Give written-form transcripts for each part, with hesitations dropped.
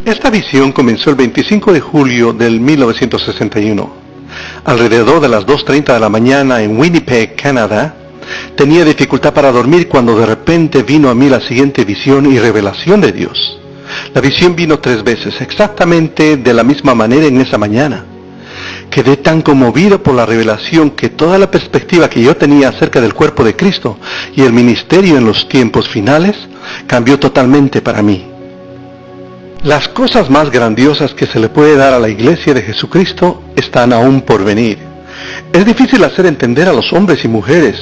Esta visión comenzó el 25 de julio del 1961. Alrededor de las 2:30 de la mañana en Winnipeg, Canadá, tenía dificultad para dormir cuando de repente vino a mí la siguiente visión y revelación de Dios. La visión vino 3 veces, exactamente de la misma manera en esa mañana. Quedé tan conmovido por la revelación que toda la perspectiva que yo tenía acerca del cuerpo de Cristo y el ministerio en los tiempos finales cambió totalmente para mí. Las cosas más grandiosas que se le puede dar a la Iglesia de Jesucristo están aún por venir. Es difícil hacer entender a los hombres y mujeres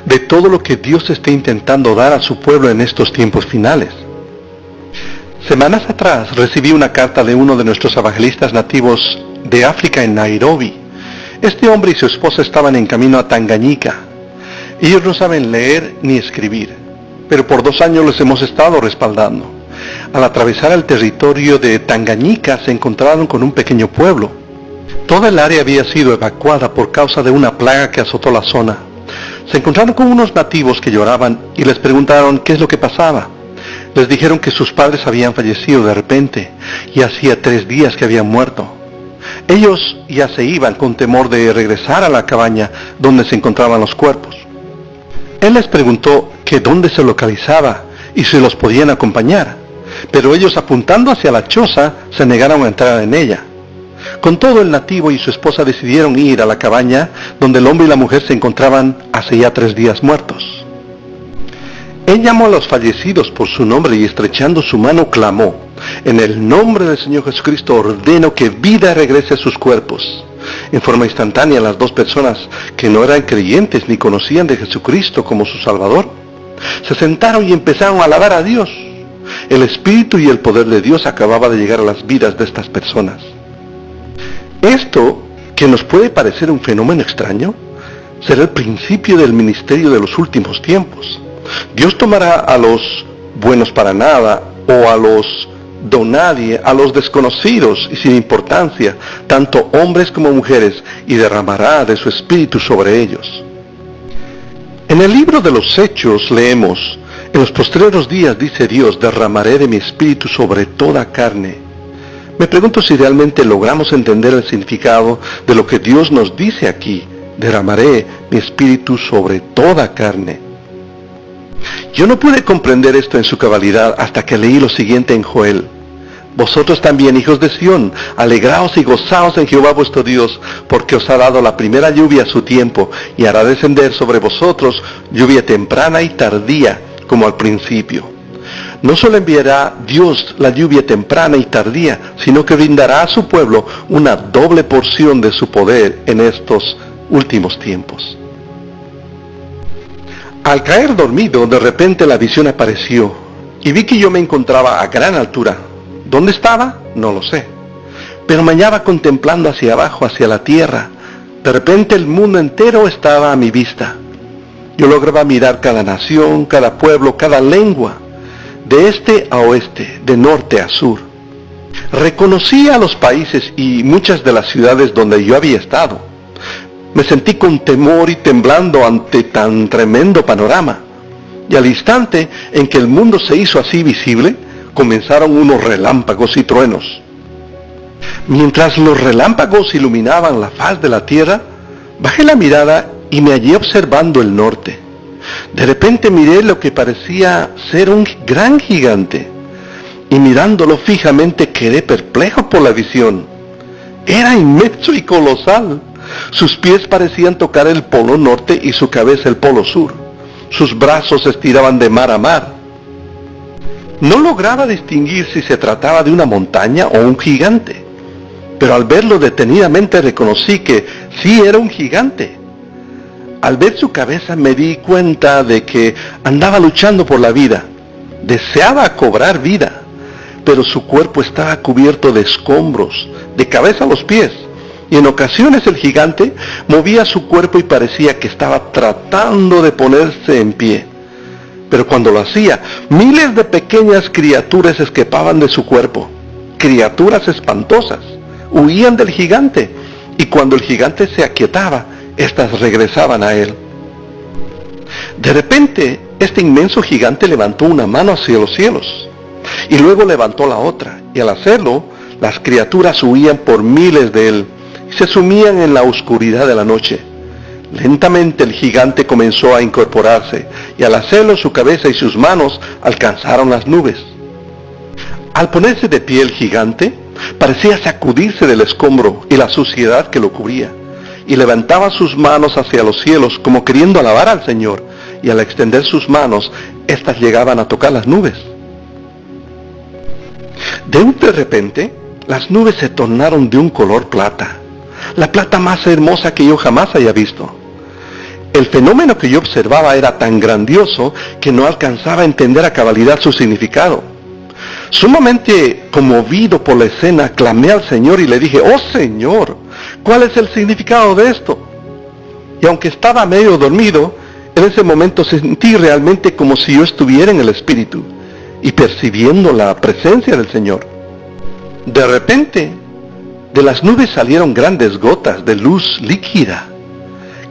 de todo lo que Dios está intentando dar a su pueblo en estos tiempos finales. Semanas atrás recibí una carta de uno de nuestros evangelistas nativos de África en Nairobi. Este hombre y su esposa estaban en camino a Tanganyika. Ellos no saben leer ni escribir, pero por 2 años les hemos estado respaldando. Al atravesar el territorio de Tanganyika se encontraron con un pequeño pueblo. Toda el área había sido evacuada por causa de una plaga que azotó la zona. Se encontraron con unos nativos que lloraban y les preguntaron qué es lo que pasaba. Les dijeron que sus padres habían fallecido de repente y hacía 3 días que habían muerto. Ellos ya se iban con temor de regresar a la cabaña donde se encontraban los cuerpos. Él les preguntó que dónde se localizaba y si los podían acompañar, pero ellos, apuntando hacia la choza, se negaron a entrar en ella. Con todo, el nativo y su esposa decidieron ir a la cabaña donde el hombre y la mujer se encontraban hace ya 3 días muertos. Él llamó a los fallecidos por su nombre y, estrechando su mano, clamó: en el nombre del Señor Jesucristo ordeno que vida regrese a sus cuerpos. En forma instantánea, las 2 personas que no eran creyentes ni conocían de Jesucristo como su Salvador, se sentaron y empezaron a alabar a Dios. El Espíritu y el poder de Dios acababa de llegar a las vidas de estas personas. Esto, que nos puede parecer un fenómeno extraño, será el principio del ministerio de los últimos tiempos. Dios tomará a los buenos para nada o a los donadie, a los desconocidos y sin importancia, tanto hombres como mujeres, y derramará de su Espíritu sobre ellos. En el libro de los Hechos leemos: en los postreros días, dice Dios, derramaré de mi Espíritu sobre toda carne. Me pregunto si realmente logramos entender el significado de lo que Dios nos dice aquí: derramaré mi Espíritu sobre toda carne. Yo no pude comprender esto en su cabalidad hasta que leí lo siguiente en Joel: vosotros también, hijos de Sión, alegraos y gozaos en Jehová vuestro Dios, porque os ha dado la primera lluvia a su tiempo, y hará descender sobre vosotros lluvia temprana y tardía, como al principio. No solo enviará Dios la lluvia temprana y tardía, sino que brindará a su pueblo una doble porción de su poder en estos últimos tiempos. Al caer dormido, de repente la visión apareció, y vi que yo me encontraba a gran altura. ¿Dónde estaba? No lo sé. Pero me hallaba contemplando hacia abajo, hacia la tierra. De repente el mundo entero estaba a mi vista. Yo lograba mirar cada nación, cada pueblo, cada lengua, de este a oeste, de norte a sur. Reconocí a los países y muchas de las ciudades donde yo había estado. Me sentí con temor y temblando ante tan tremendo panorama. Y al instante en que el mundo se hizo así visible, comenzaron unos relámpagos y truenos. Mientras los relámpagos iluminaban la faz de la tierra, bajé la mirada y me hallé observando el norte. De repente miré lo que parecía ser un gran gigante, y mirándolo fijamente quedé perplejo por la visión. Era inmenso y colosal. Sus pies parecían tocar el polo norte y su cabeza el polo sur. Sus brazos se estiraban de mar a mar. No lograba distinguir si se trataba de una montaña o un gigante, pero al verlo detenidamente reconocí que sí era un gigante. Al ver su cabeza me di cuenta de que andaba luchando por la vida. Deseaba cobrar vida, pero su cuerpo estaba cubierto de escombros, de cabeza a los pies, y en ocasiones el gigante movía su cuerpo y parecía que estaba tratando de ponerse en pie. Pero cuando lo hacía, miles de pequeñas criaturas escapaban de su cuerpo, criaturas espantosas, huían del gigante, y cuando el gigante se aquietaba, éstas regresaban a él. De repente, este inmenso gigante levantó una mano hacia los cielos, y luego levantó la otra, y al hacerlo, las criaturas huían por miles de él, y se sumían en la oscuridad de la noche. Lentamente el gigante comenzó a incorporarse, y al hacerlo su cabeza y sus manos alcanzaron las nubes. Al ponerse de pie el gigante, parecía sacudirse del escombro y la suciedad que lo cubría, y levantaba sus manos hacia los cielos como queriendo alabar al Señor, y al extender sus manos, éstas llegaban a tocar las nubes. De repente, las nubes se tornaron de un color plata, la plata más hermosa que yo jamás haya visto. El fenómeno que yo observaba era tan grandioso que no alcanzaba a entender a cabalidad su significado. Sumamente conmovido por la escena, clamé al Señor y le dije: «Oh Señor, ¿cuál es el significado de esto?». Y aunque estaba medio dormido, en ese momento sentí realmente como si yo estuviera en el Espíritu y percibiendo la presencia del Señor. De repente, de las nubes salieron grandes gotas de luz líquida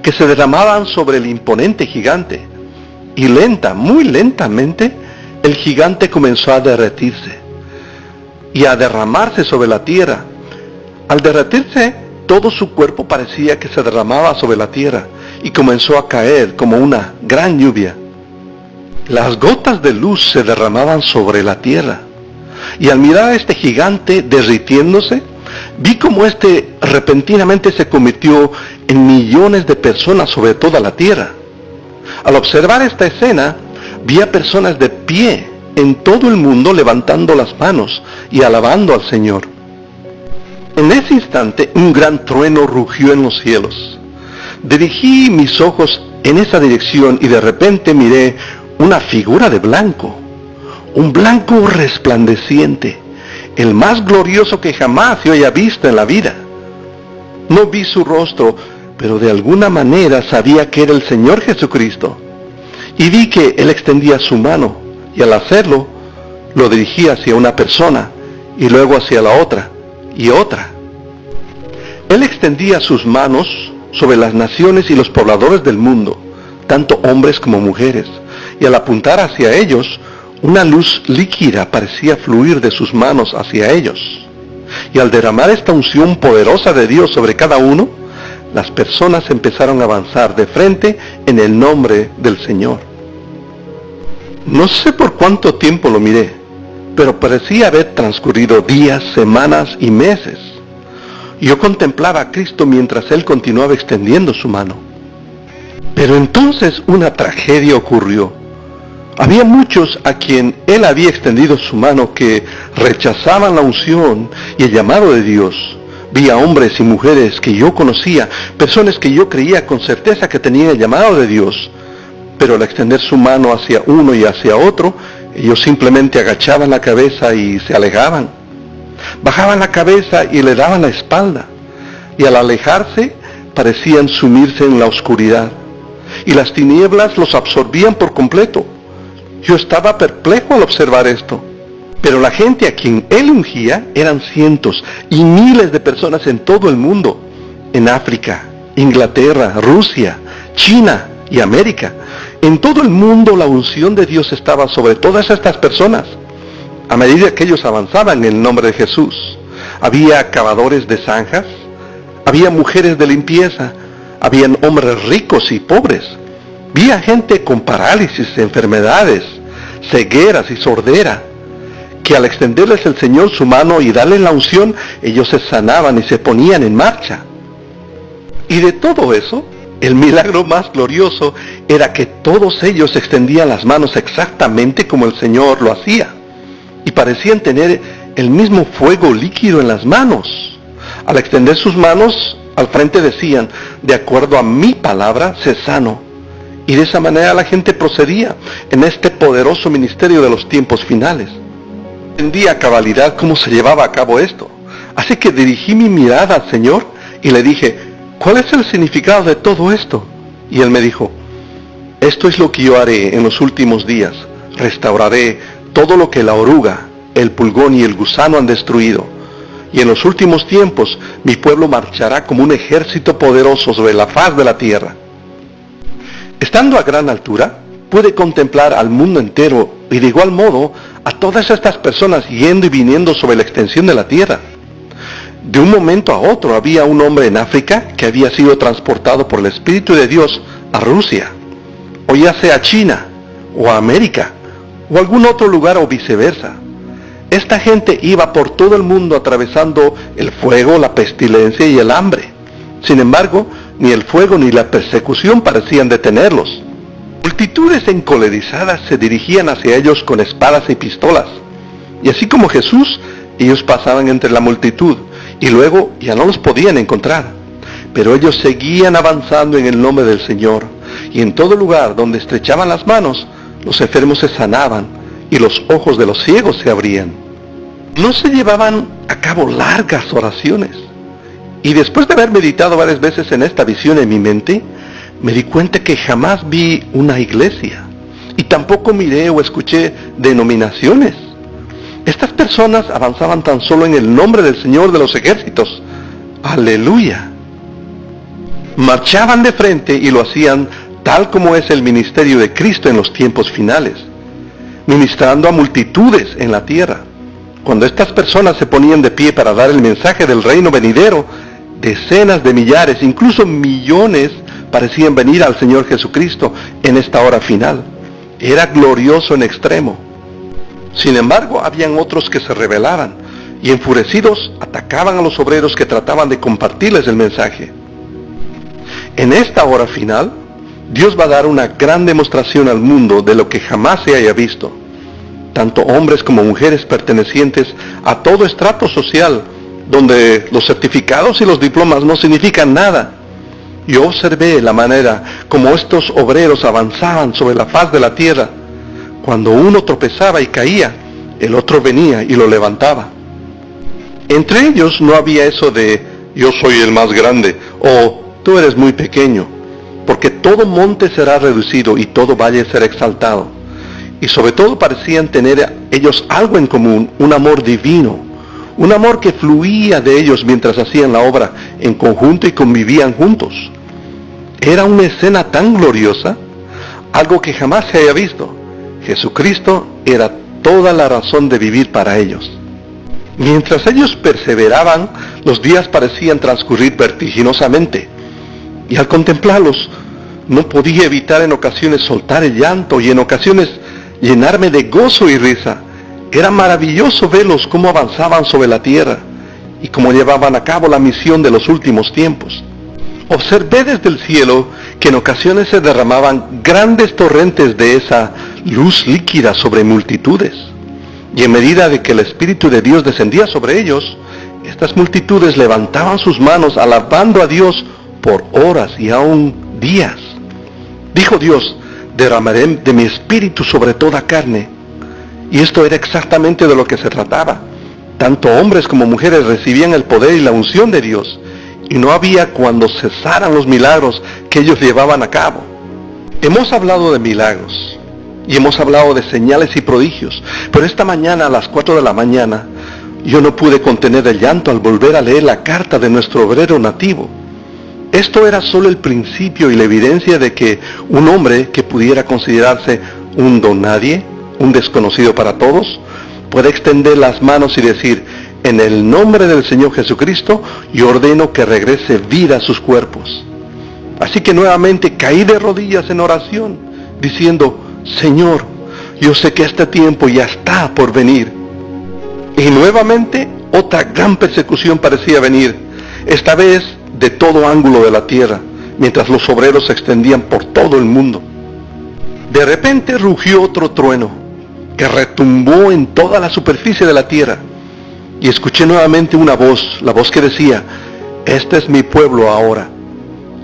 que se derramaban sobre el imponente gigante, y muy lentamente, el gigante comenzó a derretirse y a derramarse sobre la tierra. Al derretirse, todo su cuerpo parecía que se derramaba sobre la tierra y comenzó a caer como una gran lluvia. Las gotas de luz se derramaban sobre la tierra, y al mirar a este gigante derritiéndose, vi como repentinamente se convirtió en millones de personas sobre toda la tierra. Al observar esta escena, vi a personas de pie en todo el mundo levantando las manos y alabando al Señor. En ese instante, un gran trueno rugió en los cielos. Dirigí mis ojos en esa dirección y de repente miré una figura de blanco, un blanco resplandeciente, el más glorioso que jamás yo haya visto en la vida. No vi su rostro, pero de alguna manera sabía que era el Señor Jesucristo. Y vi que Él extendía su mano, y al hacerlo, lo dirigía hacia una persona, y luego hacia la otra, y otra. Él extendía sus manos sobre las naciones y los pobladores del mundo, tanto hombres como mujeres, y al apuntar hacia ellos, una luz líquida parecía fluir de sus manos hacia ellos. Y al derramar esta unción poderosa de Dios sobre cada uno, las personas empezaron a avanzar de frente en el nombre del Señor. No sé por cuánto tiempo lo miré, pero parecía haber transcurrido días, semanas y meses. Yo contemplaba a Cristo mientras Él continuaba extendiendo su mano. Pero entonces una tragedia ocurrió. Había muchos a quien Él había extendido su mano que rechazaban la unción y el llamado de Dios. Vi a hombres y mujeres que yo conocía, personas que yo creía con certeza que tenían el llamado de Dios, pero al extender su mano hacia uno y hacia otro, ellos simplemente agachaban la cabeza y se alejaban. Bajaban la cabeza y le daban la espalda, y al alejarse parecían sumirse en la oscuridad, y las tinieblas los absorbían por completo. Yo estaba perplejo al observar esto, pero la gente a quien Él ungía eran cientos y miles de personas en todo el mundo, en África, Inglaterra, Rusia, China y América. En todo el mundo la unción de Dios estaba sobre todas estas personas. A medida que ellos avanzaban en el nombre de Jesús, había cavadores de zanjas, había mujeres de limpieza, habían hombres ricos y pobres, había gente con parálisis, enfermedades, cegueras y sordera, que al extenderles el Señor su mano y darles la unción, ellos se sanaban y se ponían en marcha. Y de todo eso, el milagro más glorioso era que todos ellos extendían las manos exactamente como el Señor lo hacía, y parecían tener el mismo fuego líquido en las manos. Al extender sus manos, al frente decían: de acuerdo a mi palabra, sé sano. Y de esa manera la gente procedía en este poderoso ministerio de los tiempos finales. Entendía a cabalidad cómo se llevaba a cabo esto. Así que dirigí mi mirada al Señor y le dije: ¿cuál es el significado de todo esto? Y Él me dijo: esto es lo que yo haré en los últimos días. Restauraré todo lo que la oruga, el pulgón y el gusano han destruido. Y en los últimos tiempos mi pueblo marchará como un ejército poderoso sobre la faz de la tierra. Estando a gran altura, pude contemplar al mundo entero y de igual modo a todas estas personas yendo y viniendo sobre la extensión de la tierra. De un momento a otro había un hombre en África que había sido transportado por el Espíritu de Dios a Rusia, o ya sea a China, o a América, o algún otro lugar o viceversa. Esta gente iba por todo el mundo atravesando el fuego, la pestilencia y el hambre. Sin embargo, ni el fuego ni la persecución parecían detenerlos. Multitudes encolerizadas se dirigían hacia ellos con espadas y pistolas. Y así como Jesús, ellos pasaban entre la multitud y luego ya no los podían encontrar. Pero ellos seguían avanzando en el nombre del Señor. Y en todo lugar donde estrechaban las manos, los enfermos se sanaban y los ojos de los ciegos se abrían. No se llevaban a cabo largas oraciones. Y después de haber meditado varias veces en esta visión en mi mente, me di cuenta que jamás vi una iglesia. Y tampoco miré o escuché denominaciones. Estas personas avanzaban tan solo en el nombre del Señor de los ejércitos. ¡Aleluya! Marchaban de frente y lo hacían tal como es el ministerio de Cristo en los tiempos finales, ministrando a multitudes en la tierra. Cuando estas personas se ponían de pie para dar el mensaje del reino venidero, decenas de millares, incluso millones, parecían venir al Señor Jesucristo en esta hora final. Era glorioso en extremo. Sin embargo, habían otros que se rebelaban y enfurecidos atacaban a los obreros que trataban de compartirles el mensaje. En esta hora final, Dios va a dar una gran demostración al mundo de lo que jamás se haya visto. Tanto hombres como mujeres pertenecientes a todo estrato social, donde los certificados y los diplomas no significan nada. Yo observé la manera como estos obreros avanzaban sobre la faz de la tierra. Cuando uno tropezaba y caía, el otro venía y lo levantaba. Entre ellos no había eso de yo soy el más grande o tú eres muy pequeño, porque todo monte será reducido y todo valle será exaltado. Y sobre todo parecían tener ellos algo en común, un amor divino, un amor que fluía de ellos mientras hacían la obra en conjunto y convivían juntos. Era una escena tan gloriosa, algo que jamás se haya visto. Jesucristo era toda la razón de vivir para ellos. Mientras ellos perseveraban, los días parecían transcurrir vertiginosamente. Y al contemplarlos, no podía evitar en ocasiones soltar el llanto y en ocasiones llenarme de gozo y risa. Era maravilloso verlos cómo avanzaban sobre la tierra y cómo llevaban a cabo la misión de los últimos tiempos. Observé desde el cielo que en ocasiones se derramaban grandes torrentes de esa luz líquida sobre multitudes. Y en medida de que el Espíritu de Dios descendía sobre ellos, estas multitudes levantaban sus manos alabando a Dios por horas y aún días. Dijo Dios, derramaré de mi espíritu sobre toda carne. Y esto era exactamente de lo que se trataba. Tanto hombres como mujeres recibían el poder y la unción de Dios. Y no había cuando cesaran los milagros que ellos llevaban a cabo. Hemos hablado de milagros. Y hemos hablado de señales y prodigios. Pero esta mañana a las 4 de la mañana, yo no pude contener el llanto al volver a leer la carta de nuestro obrero nativo. Esto era solo el principio y la evidencia de que un hombre que pudiera considerarse un don nadie, un desconocido para todos, puede extender las manos y decir, en el nombre del Señor Jesucristo, yo ordeno que regrese vida a sus cuerpos. Así que nuevamente caí de rodillas en oración, diciendo, Señor, yo sé que este tiempo ya está por venir. Y nuevamente otra gran persecución parecía venir, esta vez de todo ángulo de la tierra, mientras los obreros se extendían por todo el mundo. De repente rugió otro trueno, que retumbó en toda la superficie de la tierra, y escuché nuevamente una voz, la voz que decía, este es mi pueblo ahora,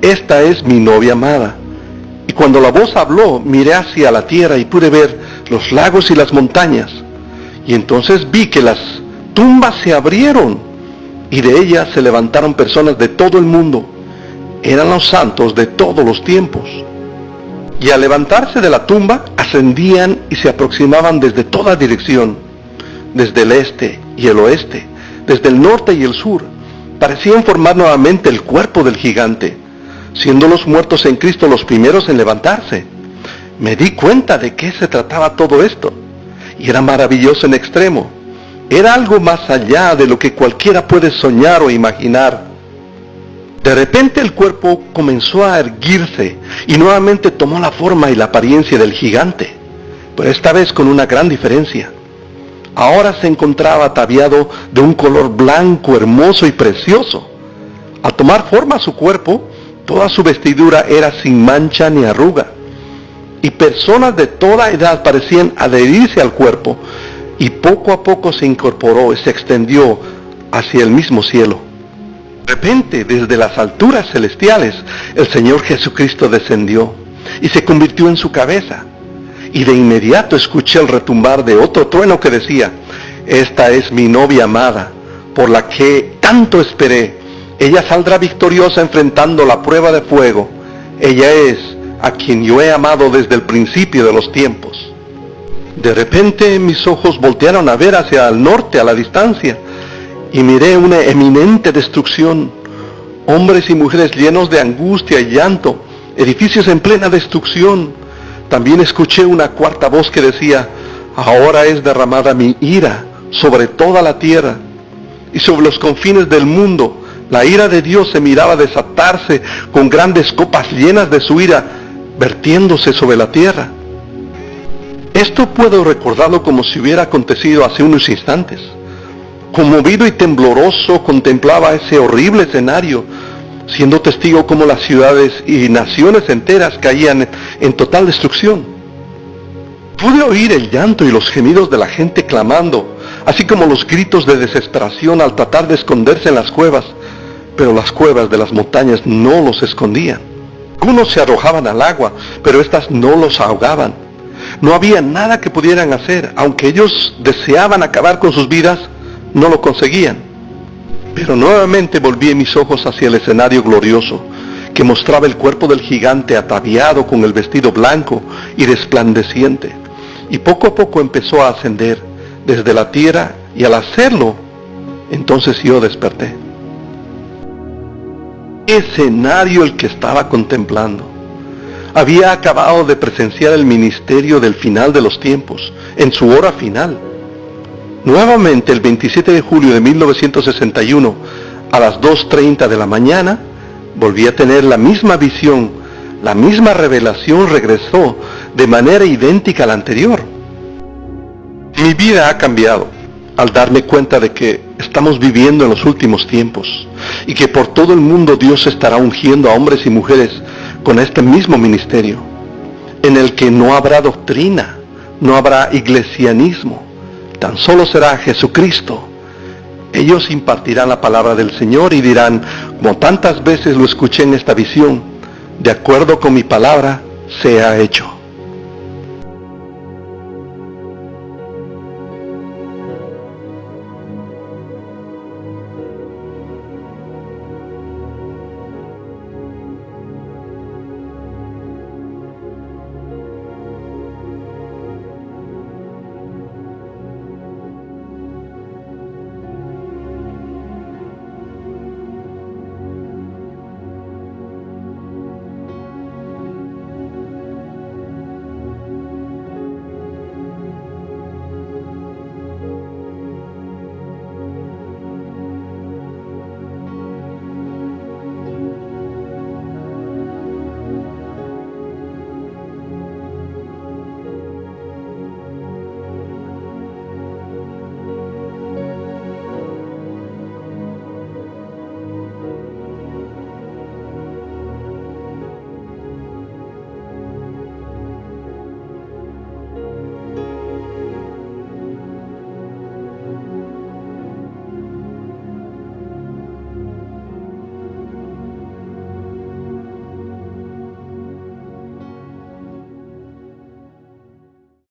esta es mi novia amada. Y cuando la voz habló, miré hacia la tierra y pude ver los lagos y las montañas, y entonces vi que las tumbas se abrieron, y de ellas se levantaron personas de todo el mundo. Eran los santos de todos los tiempos. Y al levantarse de la tumba, ascendían y se aproximaban desde toda dirección, desde el este y el oeste, desde el norte y el sur. Parecían formar nuevamente el cuerpo del gigante, siendo los muertos en Cristo los primeros en levantarse. Me di cuenta de qué se trataba todo esto. y era maravilloso en extremo. Era algo más allá de lo que cualquiera puede soñar o imaginar. De repente el cuerpo comenzó a erguirse y nuevamente tomó la forma y la apariencia del gigante, pero esta vez con una gran diferencia. Ahora se encontraba ataviado de un color blanco, hermoso y precioso. Al tomar forma su cuerpo, toda su vestidura era sin mancha ni arruga, y personas de toda edad parecían adherirse al cuerpo, y poco a poco se incorporó y se extendió hacia el mismo cielo. De repente, desde las alturas celestiales, el Señor Jesucristo descendió y se convirtió en su cabeza. Y de inmediato escuché el retumbar de otro trueno que decía: esta es mi novia amada, por la que tanto esperé. Ella saldrá victoriosa enfrentando la prueba de fuego. Ella es a quien yo he amado desde el principio de los tiempos. De repente mis ojos voltearon a ver hacia el norte a la distancia, y miré una eminente destrucción, hombres y mujeres llenos de angustia y llanto, edificios en plena destrucción. También escuché una cuarta voz que decía: ahora es derramada mi ira sobre toda la tierra, y sobre los confines del mundo la ira de Dios se miraba desatarse con grandes copas llenas de su ira, vertiéndose sobre la tierra. Esto puedo recordarlo como si hubiera acontecido hace unos instantes. Conmovido y tembloroso contemplaba ese horrible escenario, siendo testigo cómo las ciudades y naciones enteras caían en total destrucción. Pude oír el llanto y los gemidos de la gente clamando, así como los gritos de desesperación al tratar de esconderse en las cuevas, pero las cuevas de las montañas no los escondían. Algunos se arrojaban al agua, pero éstas no los ahogaban. No había nada que pudieran hacer, aunque ellos deseaban acabar con sus vidas, no lo conseguían. Pero nuevamente volví mis ojos hacia el escenario glorioso, que mostraba el cuerpo del gigante ataviado con el vestido blanco y resplandeciente, y poco a poco empezó a ascender desde la tierra, y al hacerlo, entonces yo desperté. ¿Qué escenario el que estaba contemplando? Había acabado de presenciar el ministerio del final de los tiempos, en su hora final. Nuevamente el 27 de julio de 1961, a las 2:30 de la mañana, volví a tener la misma visión, la misma revelación regresó de manera idéntica a la anterior. Mi vida ha cambiado al darme cuenta de que estamos viviendo en los últimos tiempos y que por todo el mundo Dios estará ungiendo a hombres y mujeres con este mismo ministerio, en el que no habrá doctrina, no habrá iglesianismo, tan solo será Jesucristo. Ellos impartirán la palabra del Señor y dirán, como tantas veces lo escuché en esta visión: de acuerdo con mi palabra, sea hecho.